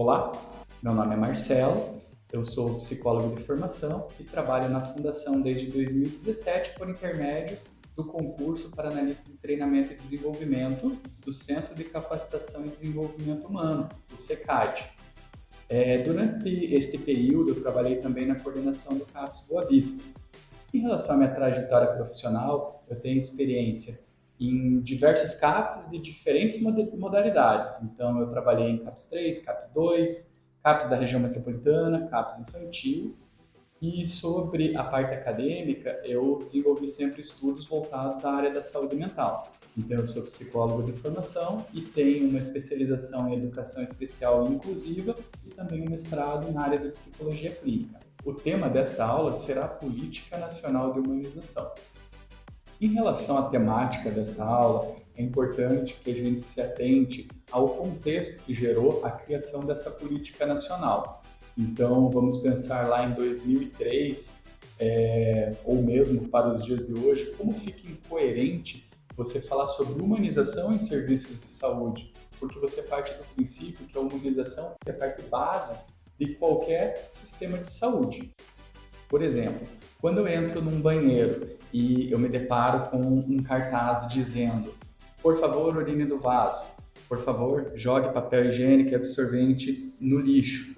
Olá, meu nome é Marcelo, eu sou psicólogo de formação e trabalho na Fundação desde 2017 por intermédio do concurso para analista de treinamento e desenvolvimento do Centro de Capacitação e Desenvolvimento Humano, o CECAD. Durante este período, eu trabalhei também na coordenação do CAPS Boa Vista. Em relação à minha trajetória profissional, eu tenho experiência em diversos CAPs de diferentes modalidades. Então, eu trabalhei em CAPS 3, CAPS 2, CAPS da região metropolitana, CAPS infantil. E sobre a parte acadêmica, eu desenvolvi sempre estudos voltados à área da saúde mental. Então, eu sou psicólogo de formação e tenho uma especialização em educação especial e inclusiva e também um mestrado na área de psicologia clínica. O tema desta aula será a Política Nacional de Humanização. Em relação à temática desta aula, é importante que a gente se atente ao contexto que gerou a criação dessa política nacional. Então, vamos pensar lá em 2003, ou mesmo para os dias de hoje, como fica incoerente você falar sobre humanização em serviços de saúde, porque você parte do princípio que a humanização é a parte base de qualquer sistema de saúde. Por exemplo, quando eu entro num banheiro e eu me deparo com um cartaz dizendo: por favor, urine do vaso, por favor, jogue papel higiênico e absorvente no lixo.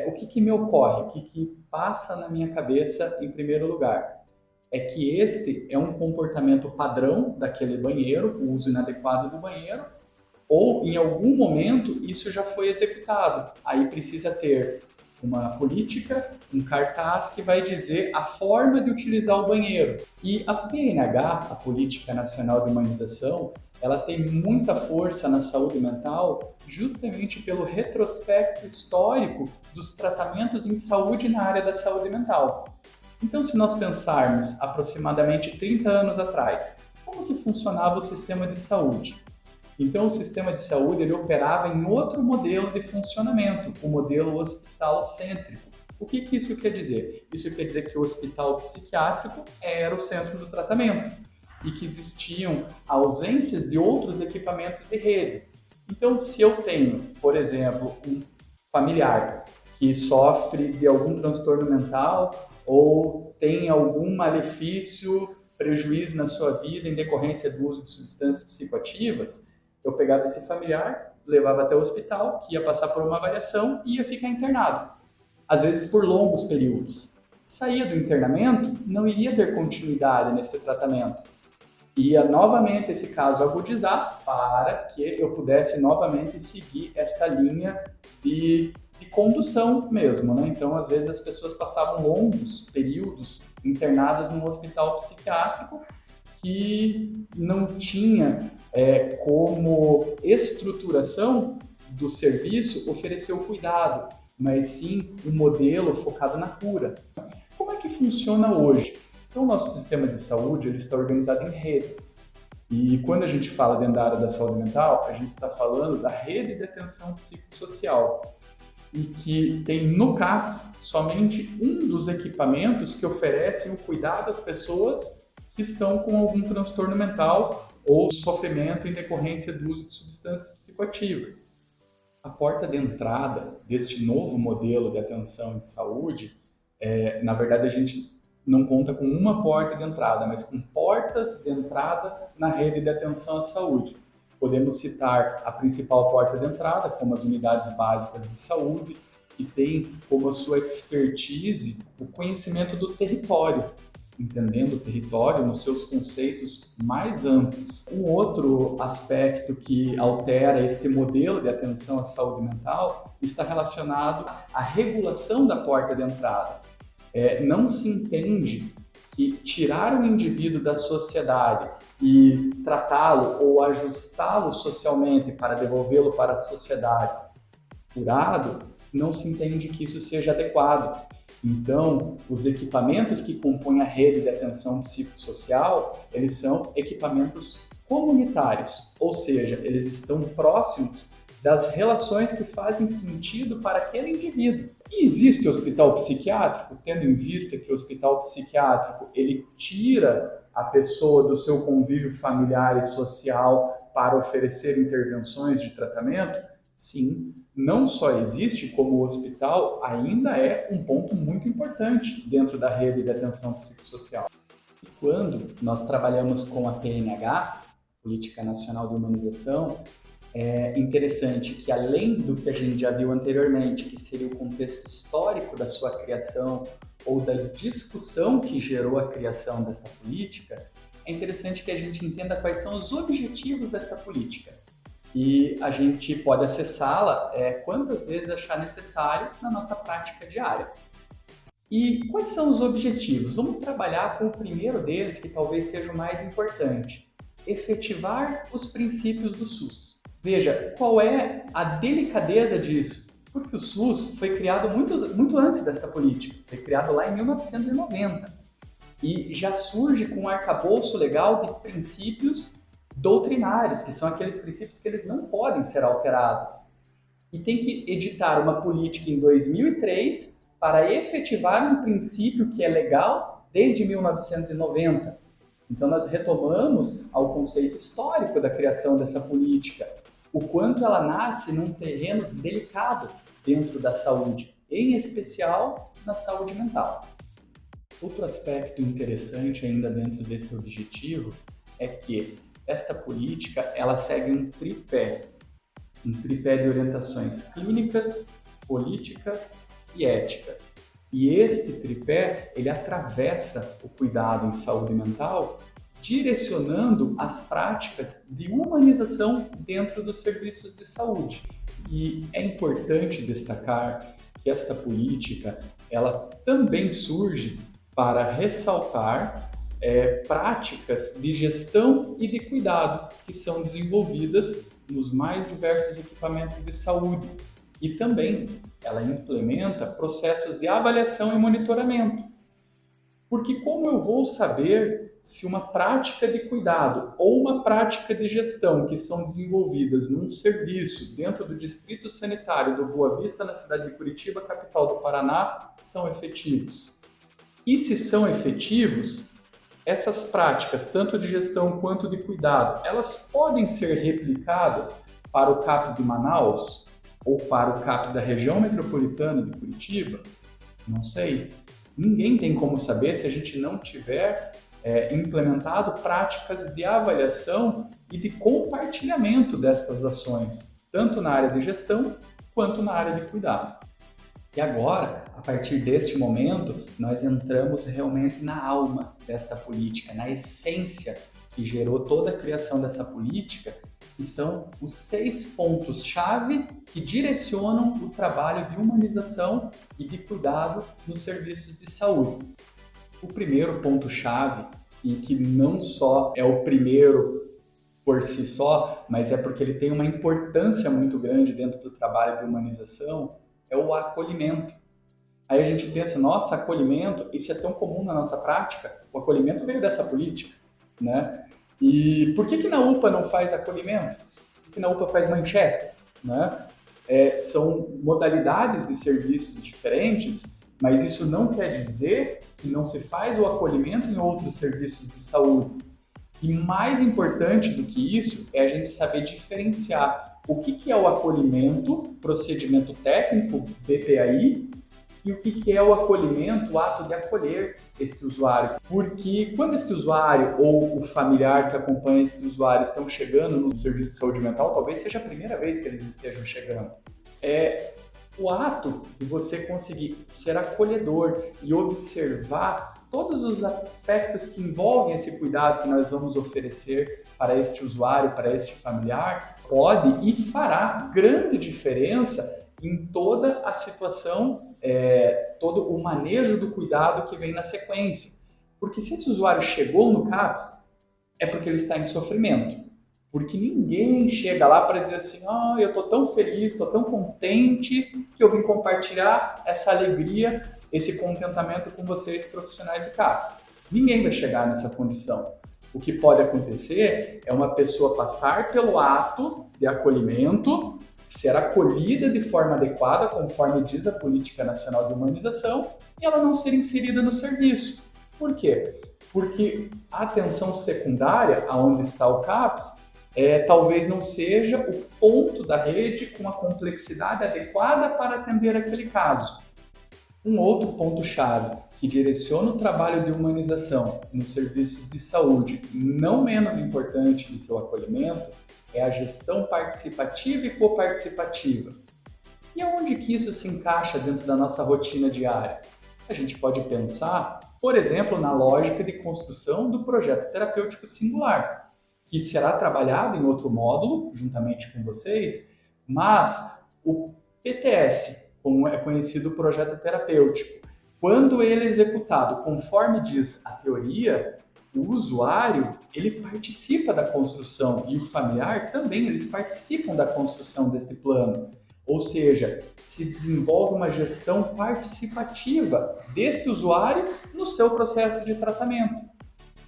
O que me ocorre? O que passa na minha cabeça em primeiro lugar? É que este é um comportamento padrão daquele banheiro, o uso inadequado do banheiro, ou em algum momento isso já foi executado. Aí precisa ter uma política, um cartaz que vai dizer a forma de utilizar o banheiro. E a PNH, a Política Nacional de Humanização, ela tem muita força na saúde mental justamente pelo retrospecto histórico dos tratamentos em saúde na área da saúde mental. Então, se nós pensarmos aproximadamente 30 anos atrás, como que funcionava o sistema de saúde? Então, o sistema de saúde ele operava em outro modelo de funcionamento, o modelo hospital-cêntrico. O que isso quer dizer? Isso quer dizer que o hospital psiquiátrico era o centro do tratamento e que existiam ausências de outros equipamentos de rede. Então, se eu tenho, por exemplo, um familiar que sofre de algum transtorno mental ou tem algum malefício, prejuízo na sua vida em decorrência do uso de substâncias psicoativas, eu pegava esse familiar, levava até o hospital, que ia passar por uma avaliação e ia ficar internado, às vezes por longos períodos. Saía do internamento, não iria ter continuidade nesse tratamento. Ia novamente esse caso agudizar para que eu pudesse novamente seguir esta linha de condução mesmo, né? Então, às vezes as pessoas passavam longos períodos internadas num hospital psiquiátrico que não tinha como estruturação do serviço oferecer o cuidado, mas sim um modelo focado na cura. Como é que funciona hoje? Então, o nosso sistema de saúde ele está organizado em redes. E quando a gente fala dentro da área da saúde mental, a gente está falando da rede de atenção psicossocial. E que tem no CAPS somente um dos equipamentos que oferecem o cuidado às pessoas que estão com algum transtorno mental ou sofrimento em decorrência do uso de substâncias psicoativas. A porta de entrada deste novo modelo de atenção de saúde, na verdade a gente não conta com uma porta de entrada, mas com portas de entrada na rede de atenção à saúde. Podemos citar a principal porta de entrada, como as unidades básicas de saúde, que tem como a sua expertise o conhecimento do território, entendendo o território nos seus conceitos mais amplos. Um outro aspecto que altera este modelo de atenção à saúde mental está relacionado à regulação da porta de entrada. Não se entende que tirar o indivíduo da sociedade e tratá-lo ou ajustá-lo socialmente para devolvê-lo para a sociedade curado, não se entende que isso seja adequado. Então, os equipamentos que compõem a rede de atenção psicossocial, eles são equipamentos comunitários, ou seja, eles estão próximos das relações que fazem sentido para aquele indivíduo. E existe o hospital psiquiátrico, tendo em vista que o hospital psiquiátrico ele tira a pessoa do seu convívio familiar e social para oferecer intervenções de tratamento? Sim, não só existe, como o hospital ainda é um ponto muito importante dentro da rede de atenção psicossocial. E quando nós trabalhamos com a PNH, Política Nacional de Humanização, é interessante que, além do que a gente já viu anteriormente, que seria o contexto histórico da sua criação ou da discussão que gerou a criação desta política, é interessante que a gente entenda quais são os objetivos desta política. E a gente pode acessá-la quantas vezes achar necessário na nossa prática diária. E quais são os objetivos? Vamos trabalhar com o primeiro deles, que talvez seja o mais importante: efetivar os princípios do SUS. Veja, qual é a delicadeza disso? Porque o SUS foi criado muito antes desta política, foi criado lá em 1990 e já surge com um arcabouço legal de princípios doutrinários, que são aqueles princípios que eles não podem ser alterados. E tem que editar uma política em 2003 para efetivar um princípio que é legal desde 1990. Então, nós retomamos ao conceito histórico da criação dessa política, o quanto ela nasce num terreno delicado dentro da saúde, em especial na saúde mental. Outro aspecto interessante ainda dentro desse objetivo é que esta política ela segue um tripé de orientações clínicas, políticas e éticas. E este tripé, ele atravessa o cuidado em saúde mental, direcionando as práticas de humanização dentro dos serviços de saúde. E é importante destacar que esta política, ela também surge para ressaltar práticas de gestão e de cuidado que são desenvolvidas nos mais diversos equipamentos de saúde. E também ela implementa processos de avaliação e monitoramento. Porque como eu vou saber se uma prática de cuidado ou uma prática de gestão que são desenvolvidas num serviço dentro do Distrito Sanitário do Boa Vista, na cidade de Curitiba, capital do Paraná, são efetivos? E se são efetivos, essas práticas, tanto de gestão quanto de cuidado, elas podem ser replicadas para o CAPS de Manaus ou para o CAPS da região metropolitana de Curitiba? Não sei. Ninguém tem como saber se a gente não tiver implementado práticas de avaliação e de compartilhamento destas ações, tanto na área de gestão quanto na área de cuidado. E agora, a partir deste momento, nós entramos realmente na alma desta política, na essência que gerou toda a criação dessa política, que são os 6 pontos-chave que direcionam o trabalho de humanização e de cuidado nos serviços de saúde. O primeiro ponto-chave, e que não só é o primeiro por si só, mas é porque ele tem uma importância muito grande dentro do trabalho de humanização, é o acolhimento. Aí a gente pensa, nossa, acolhimento, isso é tão comum na nossa prática? O acolhimento veio dessa política, né? E por que na UPA não faz acolhimento? Por que na UPA faz Manchester, né? São modalidades de serviços diferentes, mas isso não quer dizer que não se faz o acolhimento em outros serviços de saúde. E mais importante do que isso é a gente saber diferenciar o que é o acolhimento, procedimento técnico, BPAI, e o que é o acolhimento, o ato de acolher este usuário. Porque quando este usuário ou o familiar que acompanha este usuário estão chegando no serviço de saúde mental, talvez seja a primeira vez que eles estejam chegando. O ato de você conseguir ser acolhedor e observar todos os aspectos que envolvem esse cuidado que nós vamos oferecer para este usuário, para este familiar, pode e fará grande diferença em toda a situação, todo o manejo do cuidado que vem na sequência. Porque se esse usuário chegou no CAPS, é porque ele está em sofrimento. Porque ninguém chega lá para dizer assim, eu estou tão feliz, estou tão contente que eu vim compartilhar essa alegria, esse contentamento com vocês, profissionais de CAPS. Ninguém vai chegar nessa condição. O que pode acontecer é uma pessoa passar pelo ato de acolhimento, ser acolhida de forma adequada, conforme diz a Política Nacional de Humanização, e ela não ser inserida no serviço. Por quê? Porque a atenção secundária, aonde está o CAPS, talvez não seja o ponto da rede com a complexidade adequada para atender aquele caso. Um outro ponto-chave que direciona o trabalho de humanização nos serviços de saúde, não menos importante do que o acolhimento, é a gestão participativa e coparticipativa. E aonde que isso se encaixa dentro da nossa rotina diária? A gente pode pensar, por exemplo, na lógica de construção do projeto terapêutico singular, que será trabalhado em outro módulo, juntamente com vocês, mas o PTS, como é conhecido o projeto terapêutico, quando ele é executado conforme diz a teoria, o usuário ele participa da construção e o familiar também, eles participam da construção deste plano. Ou seja, se desenvolve uma gestão participativa deste usuário no seu processo de tratamento.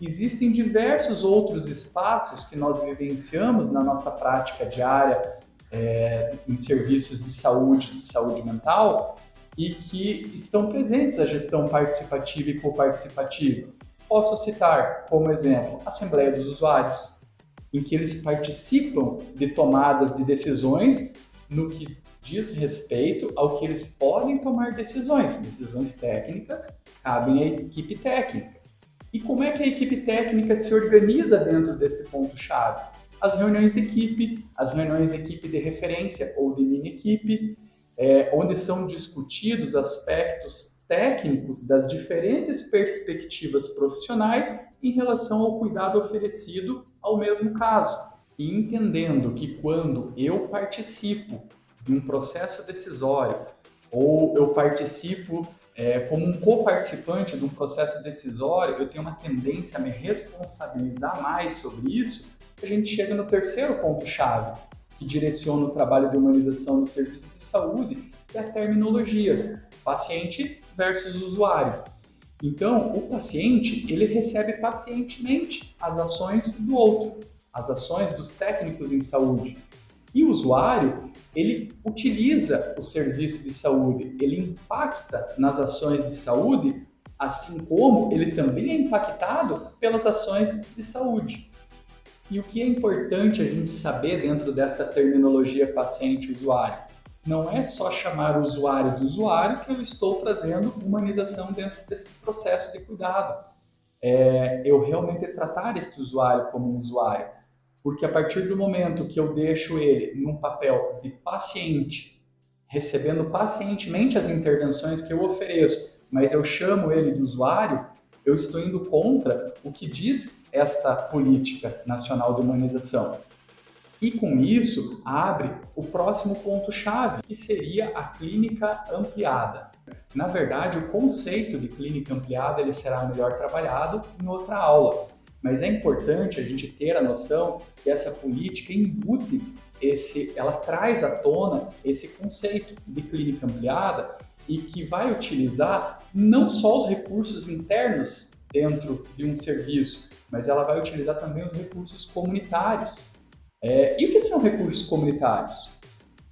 Existem diversos outros espaços que nós vivenciamos na nossa prática diária em serviços de saúde mental, e que estão presentes a gestão participativa e coparticipativa. Posso citar como exemplo a Assembleia dos Usuários, em que eles participam de tomadas de decisões no que diz respeito ao que eles podem tomar decisões. Decisões técnicas cabem à equipe técnica. E como é que a equipe técnica se organiza dentro deste ponto-chave? As reuniões de equipe de referência ou de mini-equipe, onde são discutidos aspectos técnicos das diferentes perspectivas profissionais em relação ao cuidado oferecido ao mesmo caso. E entendendo que quando eu participo de um processo decisório ou eu participo como um coparticipante de um processo decisório, eu tenho uma tendência a me responsabilizar mais sobre isso, a gente chega no terceiro ponto-chave, que direciona o trabalho de humanização no serviço de saúde, que é a terminologia, paciente versus usuário. Então, o paciente, ele recebe pacientemente as ações do outro, as ações dos técnicos em saúde. E o usuário, ele utiliza o serviço de saúde, ele impacta nas ações de saúde, assim como ele também é impactado pelas ações de saúde. E o que é importante a gente saber dentro desta terminologia paciente-usuário? Não é só chamar o usuário do usuário que eu estou trazendo humanização dentro desse processo de cuidado. Eu realmente tratar este usuário como um usuário. Porque a partir do momento que eu deixo ele num papel de paciente, recebendo pacientemente as intervenções que eu ofereço, mas eu chamo ele de usuário, eu estou indo contra o que diz esta política nacional de humanização. E com isso, abre o próximo ponto-chave, que seria a clínica ampliada. Na verdade, o conceito de clínica ampliada ele será melhor trabalhado em outra aula. Mas é importante a gente ter a noção que essa política embute ela traz à tona esse conceito de clínica ampliada e que vai utilizar não só os recursos internos dentro de um serviço, mas ela vai utilizar também os recursos comunitários. E o que são recursos comunitários?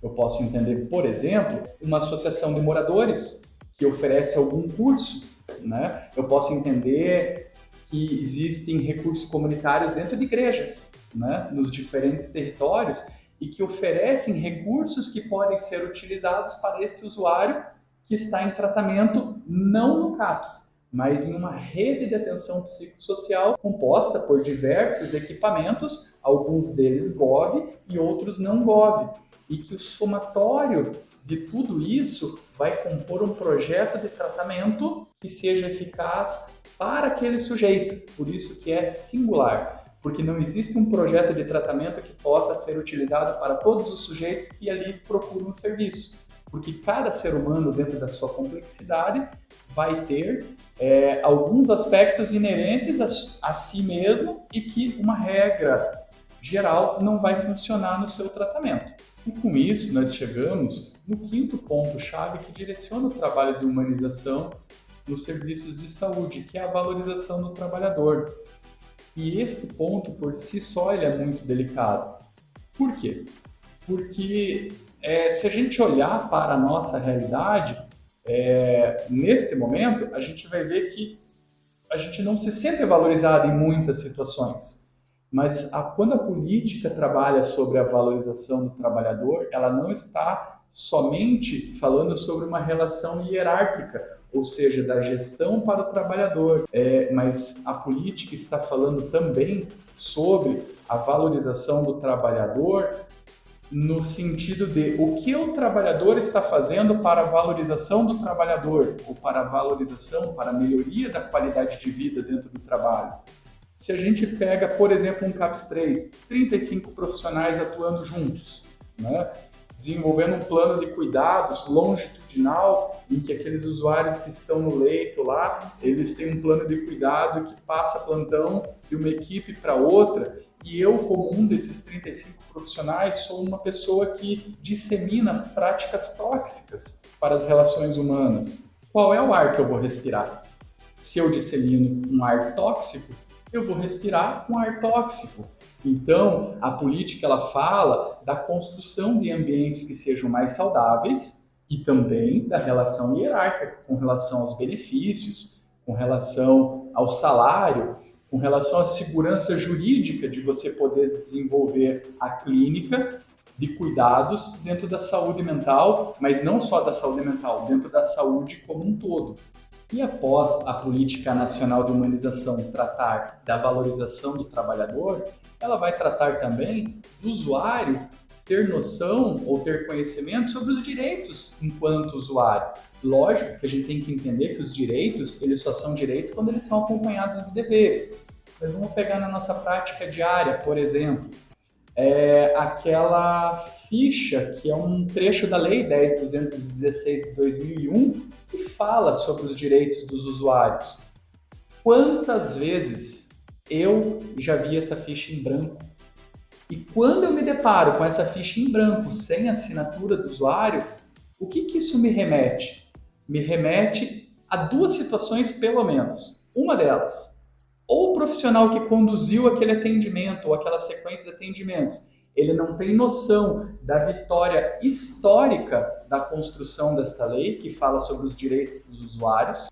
Eu posso entender, por exemplo, uma associação de moradores que oferece algum curso, né? Eu posso entender que existem recursos comunitários dentro de igrejas, né, nos diferentes territórios, e que oferecem recursos que podem ser utilizados para este usuário que está em tratamento não no CAPS, mas em uma rede de atenção psicossocial composta por diversos equipamentos, alguns deles GOV e outros não GOV, e que o somatório de tudo isso vai compor um projeto de tratamento que seja eficaz para aquele sujeito, por isso que é singular, porque não existe um projeto de tratamento que possa ser utilizado para todos os sujeitos que ali procuram um serviço, porque cada ser humano, dentro da sua complexidade, vai ter alguns aspectos inerentes a si mesmo e que uma regra geral não vai funcionar no seu tratamento. E com isso nós chegamos no quinto ponto-chave que direciona o trabalho de humanização nos serviços de saúde, que é a valorização do trabalhador. E este ponto, por si só, ele é muito delicado. Por quê? Porque se a gente olhar para a nossa realidade, neste momento, a gente vai ver que a gente não se sente valorizado em muitas situações. Mas quando a política trabalha sobre a valorização do trabalhador, ela não está somente falando sobre uma relação hierárquica, ou seja, da gestão para o trabalhador, mas a política está falando também sobre a valorização do trabalhador no sentido de o que o trabalhador está fazendo para a valorização do trabalhador, ou para a valorização, para a melhoria da qualidade de vida dentro do trabalho. Se a gente pega, por exemplo, um CAPS 3, 35 profissionais atuando juntos, né? Desenvolvendo um plano de cuidados longitudinal, em que aqueles usuários que estão no leito lá, eles têm um plano de cuidado que passa plantão de uma equipe para outra, e eu, como um desses 35 profissionais, sou uma pessoa que dissemina práticas tóxicas para as relações humanas. Qual é o ar que eu vou respirar? Se eu dissemino um ar tóxico, eu vou respirar um ar tóxico. Então, a política ela fala da construção de ambientes que sejam mais saudáveis e também da relação hierárquica com relação aos benefícios, com relação ao salário, com relação à segurança jurídica de você poder desenvolver a clínica de cuidados dentro da saúde mental, mas não só da saúde mental, dentro da saúde como um todo. E após a Política Nacional de Humanização tratar da valorização do trabalhador, ela vai tratar também do usuário ter noção ou ter conhecimento sobre os direitos enquanto usuário. Lógico que a gente tem que entender que os direitos, eles só são direitos quando eles são acompanhados de deveres. Mas vamos pegar na nossa prática diária, por exemplo, aquela ficha que é um trecho da Lei 10.216 de 2001 que fala sobre os direitos dos usuários. Quantas vezes eu já vi essa ficha em branco? E quando eu me deparo com essa ficha em branco, sem assinatura do usuário, o que isso me remete? Me remete a duas situações, pelo menos. Uma delas, ou o profissional que conduziu aquele atendimento ou aquela sequência de atendimentos, ele não tem noção da vitória histórica da construção desta lei, que fala sobre os direitos dos usuários,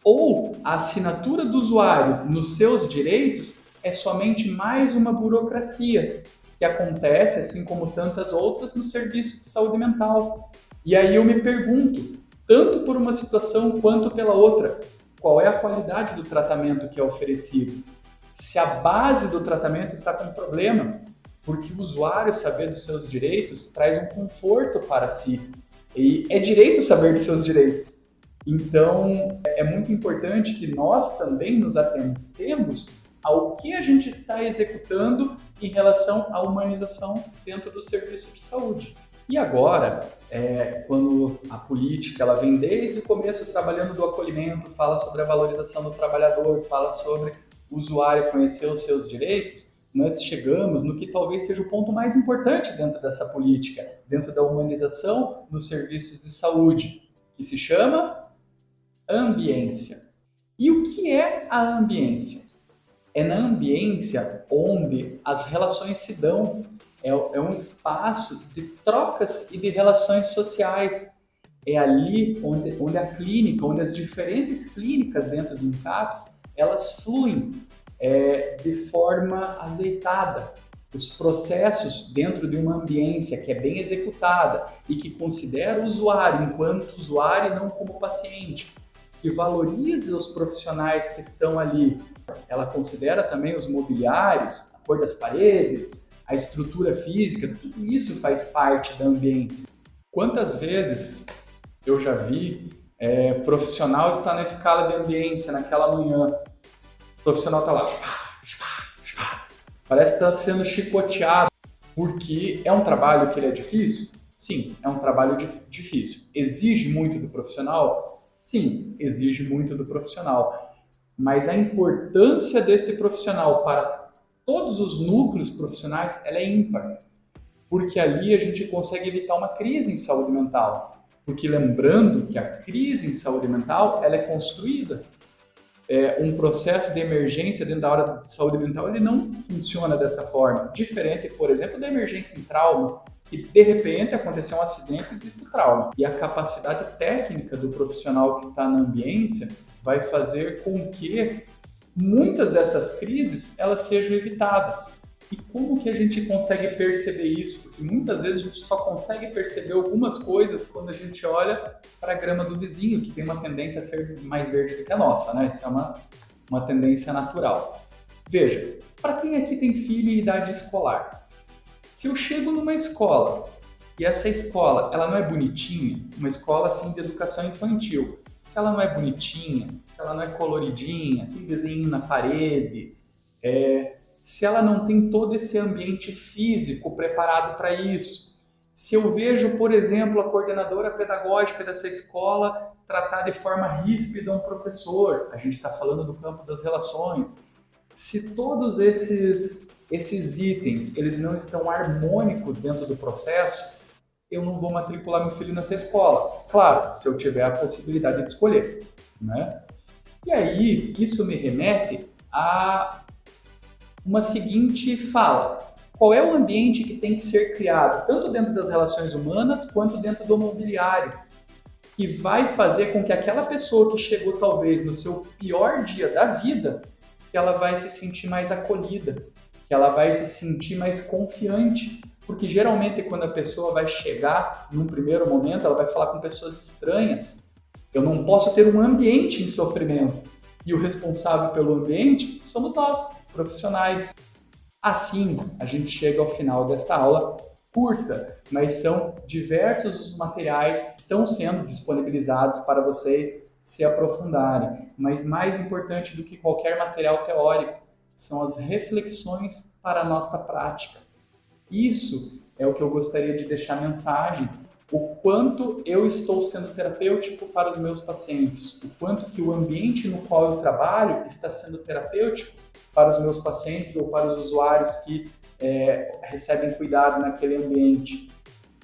ou a assinatura do usuário nos seus direitos é somente mais uma burocracia que acontece, assim como tantas outras, no serviço de saúde mental. E aí eu me pergunto, tanto por uma situação quanto pela outra, qual é a qualidade do tratamento que é oferecido? Se a base do tratamento está com problema, porque o usuário saber dos seus direitos traz um conforto para si. E é direito saber dos seus direitos. Então, é muito importante que nós também nos atentemos ao que a gente está executando em relação à humanização dentro do serviço de saúde. E agora, quando a política ela vem desde o começo trabalhando do acolhimento, fala sobre a valorização do trabalhador, fala sobre o usuário conhecer os seus direitos, nós chegamos no que talvez seja o ponto mais importante dentro dessa política, dentro da humanização nos serviços de saúde, que se chama ambiência. E o que é a ambiência? É na ambiência onde as relações se dão, é um espaço de trocas e de relações sociais. É ali onde a clínica, onde as diferentes clínicas dentro do CAPS, elas fluem de forma azeitada. Os processos dentro de uma ambiência que é bem executada e que considera o usuário enquanto usuário e não como paciente, que valoriza os profissionais que estão ali. Ela considera também os mobiliários, a cor das paredes, a estrutura física, tudo isso faz parte da ambiência. Quantas vezes eu já vi profissional estar na escala de ambiência naquela manhã, o profissional está lá, parece que está sendo chicoteado, porque é um trabalho que ele é difícil? Sim, é um trabalho difícil. Exige muito do profissional? Sim, exige muito do profissional. Mas a importância deste profissional para todos os núcleos profissionais, ela é ímpar. Porque ali a gente consegue evitar uma crise em saúde mental. Porque lembrando que a crise em saúde mental, ela é construída. Um processo de emergência dentro da área de saúde mental, ele não funciona dessa forma. Diferente, por exemplo, da emergência em trauma, que de repente aconteceu um acidente e existe o trauma. E a capacidade técnica do profissional que está na ambiência vai fazer com que muitas dessas crises elas sejam evitadas. E como que a gente consegue perceber isso? Porque muitas vezes a gente só consegue perceber algumas coisas quando a gente olha para a grama do vizinho, que tem uma tendência a ser mais verde do que a nossa, né? Isso é uma tendência natural. Veja, para quem aqui tem filho em idade escolar, se eu chego numa escola e essa escola ela não é bonitinha, uma escola assim de educação infantil, se ela não é bonitinha, se ela não é coloridinha, tem desenho na parede, se ela não tem todo esse ambiente físico preparado para isso, se eu vejo, por exemplo, a coordenadora pedagógica dessa escola tratar de forma ríspida um professor, a gente está falando do campo das relações, se todos esses itens eles não estão harmônicos dentro do processo, eu não vou matricular meu filho nessa escola. Claro, se eu tiver a possibilidade de escolher, né? E aí, isso me remete a uma seguinte fala. Qual é o ambiente que tem que ser criado, tanto dentro das relações humanas, quanto dentro do mobiliário, que vai fazer com que aquela pessoa que chegou talvez no seu pior dia da vida, que ela vai se sentir mais acolhida, que ela vai se sentir mais confiante, porque geralmente quando a pessoa vai chegar num primeiro momento, ela vai falar com pessoas estranhas. Eu não posso ter um ambiente em sofrimento. E o responsável pelo ambiente somos nós, profissionais. Assim, a gente chega ao final desta aula curta, mas são diversos os materiais que estão sendo disponibilizados para vocês se aprofundarem. Mas mais importante do que qualquer material teórico são as reflexões para a nossa prática. Isso é o que eu gostaria de deixar mensagem, o quanto eu estou sendo terapêutico para os meus pacientes, o quanto que o ambiente no qual eu trabalho está sendo terapêutico para os meus pacientes ou para os usuários que recebem cuidado naquele ambiente.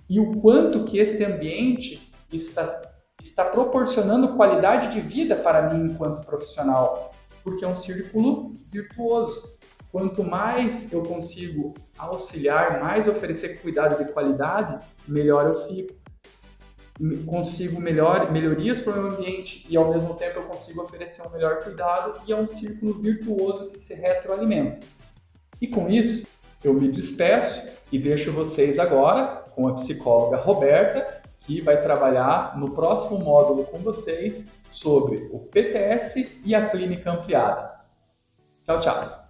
E o quanto que este ambiente está proporcionando qualidade de vida para mim enquanto profissional, porque é um círculo virtuoso. Quanto mais eu consigo auxiliar, mais oferecer cuidado de qualidade, melhor eu fico. Consigo melhorias para o meu ambiente e, ao mesmo tempo, eu consigo oferecer um melhor cuidado e é um círculo virtuoso que se retroalimenta. E com isso, eu me despeço e deixo vocês agora com a psicóloga Roberta, que vai trabalhar no próximo módulo com vocês sobre o PTS e a clínica ampliada. Tchau, tchau!